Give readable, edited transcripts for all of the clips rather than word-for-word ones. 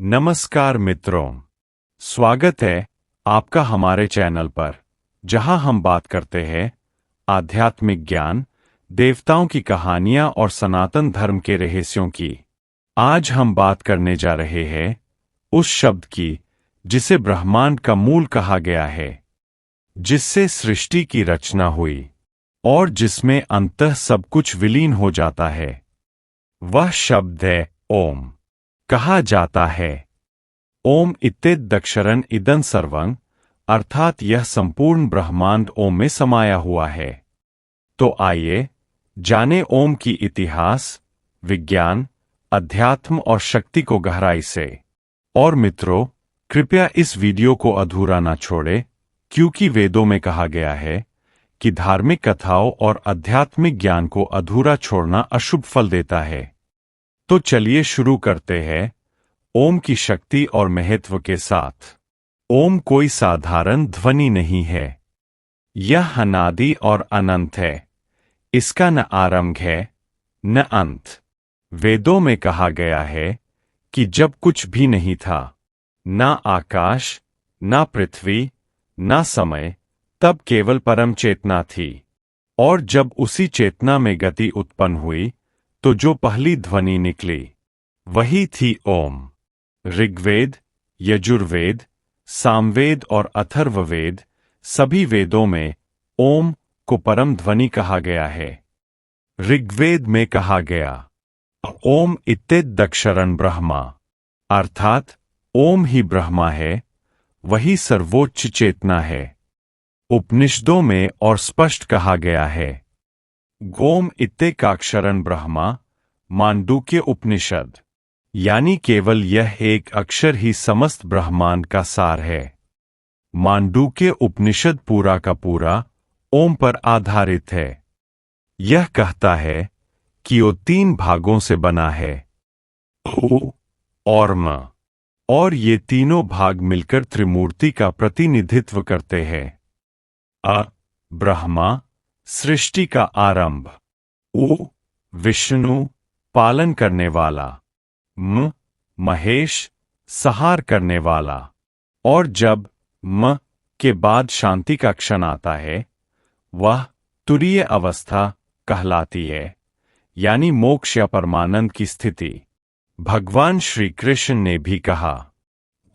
नमस्कार मित्रों, स्वागत है आपका हमारे चैनल पर, जहां हम बात करते हैं आध्यात्मिक ज्ञान, देवताओं की कहानियां और सनातन धर्म के रहस्यों की। आज हम बात करने जा रहे हैं उस शब्द की जिसे ब्रह्मांड का मूल कहा गया है, जिससे सृष्टि की रचना हुई और जिसमें अंततः सब कुछ विलीन हो जाता है। वह शब्द है ओम। कहा जाता है ओम इत्येतदक्षरं इदं सर्वं, अर्थात यह संपूर्ण ब्रह्मांड ओम में समाया हुआ है। तो आइए जाने ओम की इतिहास, विज्ञान, अध्यात्म और शक्ति को गहराई से। और मित्रों, कृपया इस वीडियो को अधूरा ना छोड़ें, क्योंकि वेदों में कहा गया है कि धार्मिक कथाओं और आध्यात्मिक ज्ञान को अधूरा छोड़ना अशुभ फल देता है। तो चलिए शुरू करते हैं ओम की शक्ति और महत्व के साथ। ओम कोई साधारण ध्वनि नहीं है। यह अनादि और अनंत है। इसका न आरंभ है न अंत। वेदों में कहा गया है कि जब कुछ भी नहीं था, ना आकाश, ना पृथ्वी, ना समय, तब केवल परम चेतना थी। और जब उसी चेतना में गति उत्पन्न हुई, तो जो पहली ध्वनि निकली वही थी ओम। ऋग्वेद, यजुर्वेद, सामवेद और अथर्ववेद, सभी वेदों में ओम को परम ध्वनि कहा गया है। ऋग्वेद में कहा गया ओम इत्येतदक्षरं ब्रह्मा, अर्थात ओम ही ब्रह्मा है, वही सर्वोच्च चेतना है। उपनिषदों में और स्पष्ट कहा गया है गोम इत्येकाक्षरं ब्रह्मा, मांडूक्य उपनिषद, यानी केवल यह एक अक्षर ही समस्त ब्रह्मांड का सार है। मांडूक्य उपनिषद पूरा का पूरा ओम पर आधारित है। यह कहता है कि वो 3 भागों से बना है, उ और म, और ये तीनों भाग मिलकर त्रिमूर्ति का प्रतिनिधित्व करते हैं। अ ब्रह्मा, सृष्टि का आरंभ, उ विष्णु, पालन करने वाला, म महेश, संहार करने वाला, और जब म के बाद शांति का क्षण आता है, वह तुरीय अवस्था कहलाती है, यानी मोक्ष या परमानंद की स्थिति। भगवान श्री कृष्ण ने भी कहा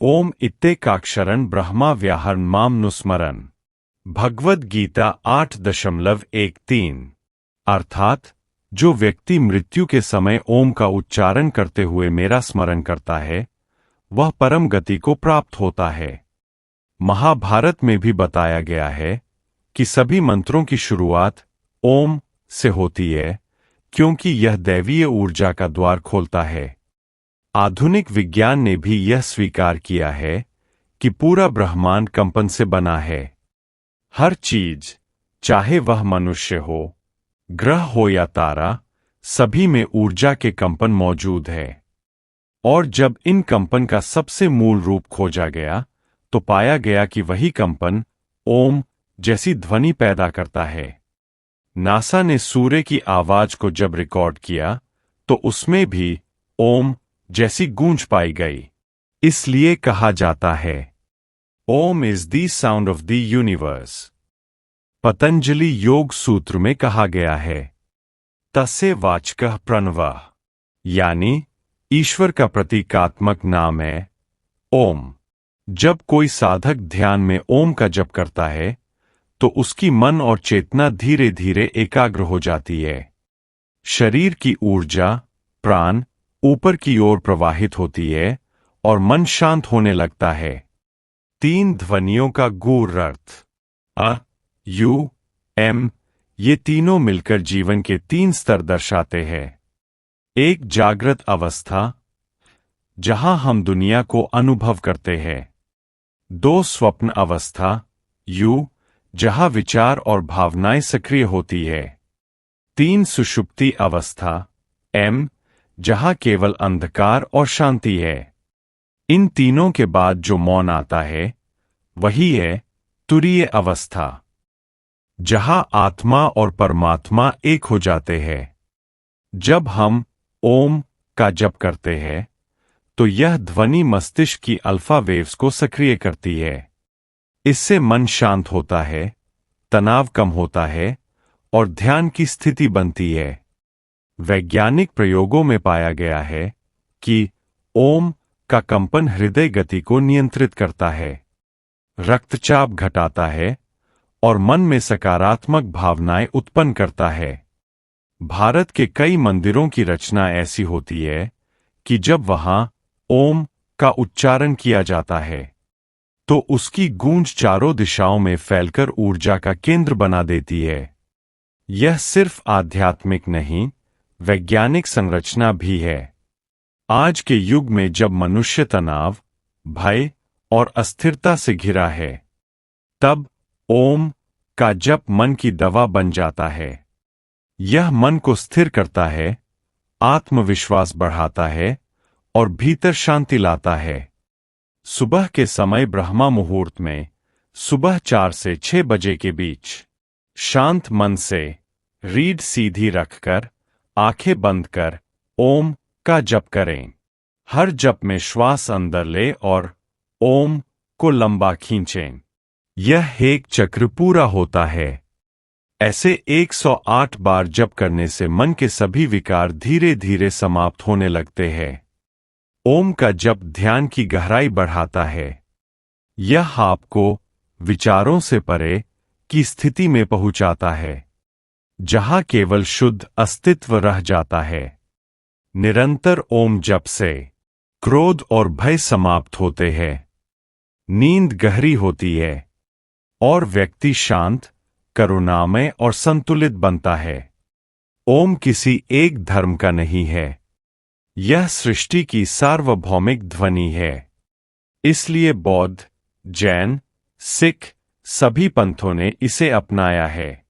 ओम इत्येकाक्षरं ब्रह्मा व्याहरन् माम नुस्मरन्, भगवद गीता 8.13, अर्थात जो व्यक्ति मृत्यु के समय ओम का उच्चारण करते हुए मेरा स्मरण करता है, वह परम गति को प्राप्त होता है। महाभारत में भी बताया गया है कि सभी मंत्रों की शुरुआत ओम से होती है, क्योंकि यह दैवीय ऊर्जा का द्वार खोलता है। आधुनिक विज्ञान ने भी यह स्वीकार किया है कि पूरा ब्रह्मांड कंपन से बना है। हर चीज, चाहे वह मनुष्य हो, ग्रह हो या तारा, सभी में ऊर्जा के कंपन मौजूद है। और जब इन कंपन का सबसे मूल रूप खोजा गया, तो पाया गया कि वही कंपन ओम जैसी ध्वनि पैदा करता है। नासा ने सूर्य की आवाज को जब रिकॉर्ड किया, तो उसमें भी ओम जैसी गूंज पाई गई। इसलिए कहा जाता है Om is the sound of the universe. Patanjali Yoga Sutra में कहा गया है तस्य वाचकः प्रणवः, यानी ईश्वर का प्रतीकात्मक नाम है ओम। जब कोई साधक ध्यान में ओम का जप करता है, तो उसकी मन और चेतना धीरे धीरे एकाग्र हो जाती है। शरीर की ऊर्जा, प्राण ऊपर की ओर प्रवाहित होती है और मन शांत होने लगता है। 3 ध्वनियों का गूढ़ अर्थ अ, यू, एम, ये तीनों मिलकर जीवन के 3 स्तर दर्शाते हैं। एक जागृत अवस्था, जहां हम दुनिया को अनुभव करते हैं। 2 स्वप्न अवस्था, यू, जहां विचार और भावनाएं सक्रिय होती है। 3 सुषुप्ति अवस्था, एम, जहां केवल अंधकार और शांति है। इन तीनों के बाद जो मौन आता है, वही है तुरीय अवस्था, जहां आत्मा और परमात्मा एक हो जाते हैं। जब हम ओम का जप करते हैं, तो यह ध्वनि मस्तिष्क की अल्फा वेव्स को सक्रिय करती है। इससे मन शांत होता है, तनाव कम होता है और ध्यान की स्थिति बनती है। वैज्ञानिक प्रयोगों में पाया गया है कि ओम का कंपन हृदय गति को नियंत्रित करता है, रक्तचाप घटाता है और मन में सकारात्मक भावनाएं उत्पन्न करता है। भारत के कई मंदिरों की रचना ऐसी होती है कि जब वहां ओम का उच्चारण किया जाता है तो उसकी गूंज चारों दिशाओं में फैलकर ऊर्जा का केंद्र बना देती है। यह सिर्फ आध्यात्मिक नहीं, वैज्ञानिक संरचना भी है। आज के युग में जब मनुष्य तनाव, भय और अस्थिरता से घिरा है, तब ओम का जप मन की दवा बन जाता है। यह मन को स्थिर करता है, आत्मविश्वास बढ़ाता है और भीतर शांति लाता है। सुबह के समय ब्रह्मा मुहूर्त में सुबह 4 से 6 बजे के बीच शांत मन से रीढ़ सीधी रखकर आंखें बंद कर ओम का जप करें। हर जप में श्वास अंदर ले और ओम को लंबा खींचें। यह एक चक्र पूरा होता है। ऐसे 108 बार जप करने से मन के सभी विकार धीरे धीरे समाप्त होने लगते हैं। ओम का जप ध्यान की गहराई बढ़ाता है। यह आपको विचारों से परे की स्थिति में पहुंचाता है, जहां केवल शुद्ध अस्तित्व रह जाता है। निरंतर ओम जप से क्रोध और भय समाप्त होते हैं, नींद गहरी होती है और व्यक्ति शांत, करुणामय और संतुलित बनता है। ओम किसी एक धर्म का नहीं है, यह सृष्टि की सार्वभौमिक ध्वनि है। इसलिए बौद्ध, जैन, सिख सभी पंथों ने इसे अपनाया है।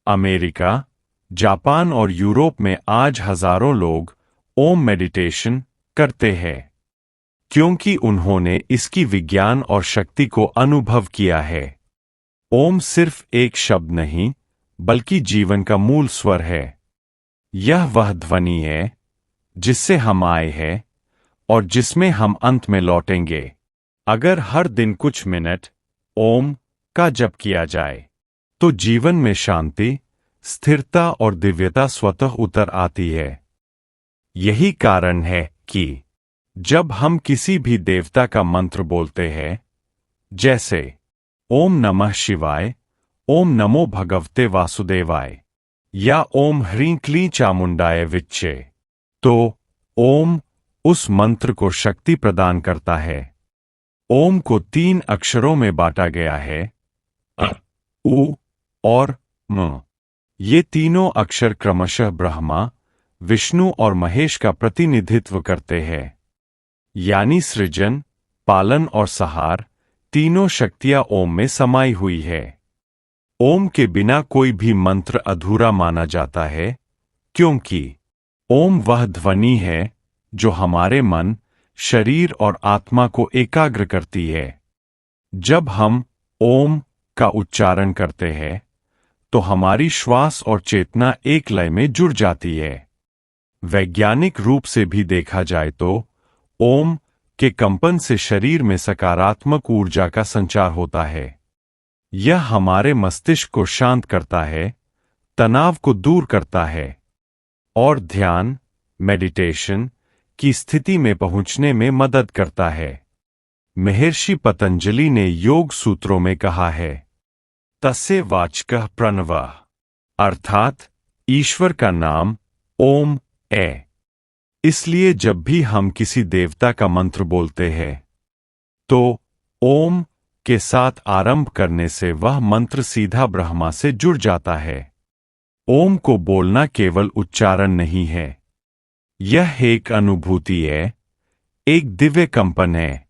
अमेरिका, जापान और यूरोप में आज हजारों लोग ओम मेडिटेशन करते हैं, क्योंकि उन्होंने इसकी विज्ञान और शक्ति को अनुभव किया है। ओम सिर्फ एक शब्द नहीं, बल्कि जीवन का मूल स्वर है। यह वह ध्वनि है जिससे हम आए हैं और जिसमें हम अंत में लौटेंगे। अगर हर दिन कुछ मिनट ओम का जप किया जाए, तो जीवन में शांति, स्थिरता और दिव्यता स्वतः उतर आती है। यही कारण है कि जब हम किसी भी देवता का मंत्र बोलते हैं, जैसे ओम नमः शिवाय, ओम नमो भगवते वासुदेवाय या ओम ह्रीं क्लीं चामुंडाय विच्चे, तो ओम उस मंत्र को शक्ति प्रदान करता है। ओम को 3 अक्षरों में बांटा गया है, अ, उ और म। ये तीनों अक्षर क्रमशः ब्रह्मा, विष्णु और महेश का प्रतिनिधित्व करते हैं। यानी सृजन, पालन और संहार तीनों शक्तियां ओम में समाई हुई है। ओम के बिना कोई भी मंत्र अधूरा माना जाता है, क्योंकि ओम वह ध्वनि है जो हमारे मन, शरीर और आत्मा को एकाग्र करती है। जब हम ओम का उच्चारण करते हैं, तो हमारी श्वास और चेतना एक लय में जुड़ जाती है। वैज्ञानिक रूप से भी देखा जाए तो ओम के कंपन से शरीर में सकारात्मक ऊर्जा का संचार होता है। यह हमारे मस्तिष्क को शांत करता है, तनाव को दूर करता है और ध्यान, मेडिटेशन की स्थिति में पहुंचने में मदद करता है। महर्षि पतंजलि ने योग सूत्रों में कहा है, तस्य वाचकः प्रणवः, अर्थात ईश्वर का नाम ओम है। इसलिए जब भी हम किसी देवता का मंत्र बोलते हैं, तो ओम के साथ आरंभ करने से वह मंत्र सीधा ब्रह्मा से जुड़ जाता है। ओम को बोलना केवल उच्चारण नहीं है, यह एक अनुभूति है, एक दिव्य कंपन है,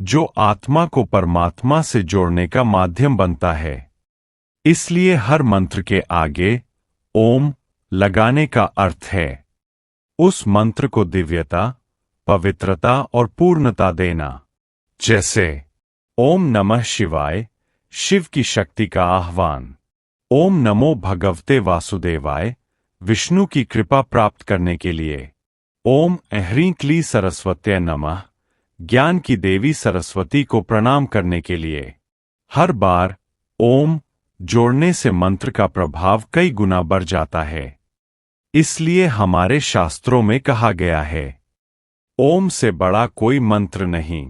जो आत्मा को परमात्मा से जोड़ने का माध्यम बनता है। इसलिए हर मंत्र के आगे ओम लगाने का अर्थ है उस मंत्र को दिव्यता, पवित्रता और पूर्णता देना। जैसे ओम नमः शिवाय, शिव की शक्ति का आह्वान। ओम नमो भगवते वासुदेवाय, विष्णु की कृपा प्राप्त करने के लिए। ओम ह्रीं क्ली सरस्वत्यै नमः। ज्ञान की देवी सरस्वती को प्रणाम करने के लिए हर बार ओम जोड़ने से मंत्र का प्रभाव कई गुना बढ़ जाता है। इसलिए हमारे शास्त्रों में कहा गया है, ओम से बड़ा कोई मंत्र नहीं।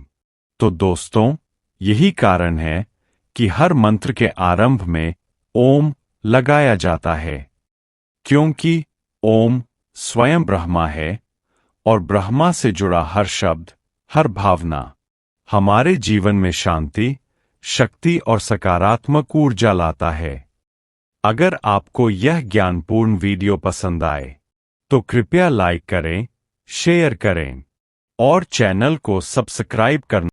तो दोस्तों, यही कारण है कि हर मंत्र के आरंभ में ओम लगाया जाता है, क्योंकि ओम स्वयं ब्रह्मा है और ब्रह्मा से जुड़ा हर शब्द, हर भावना हमारे जीवन में शांति, शक्ति और सकारात्मक ऊर्जा लाता है। अगर आपको यह ज्ञानपूर्ण वीडियो पसंद आए तो कृपया लाइक करें, शेयर करें और चैनल को सब्सक्राइब करना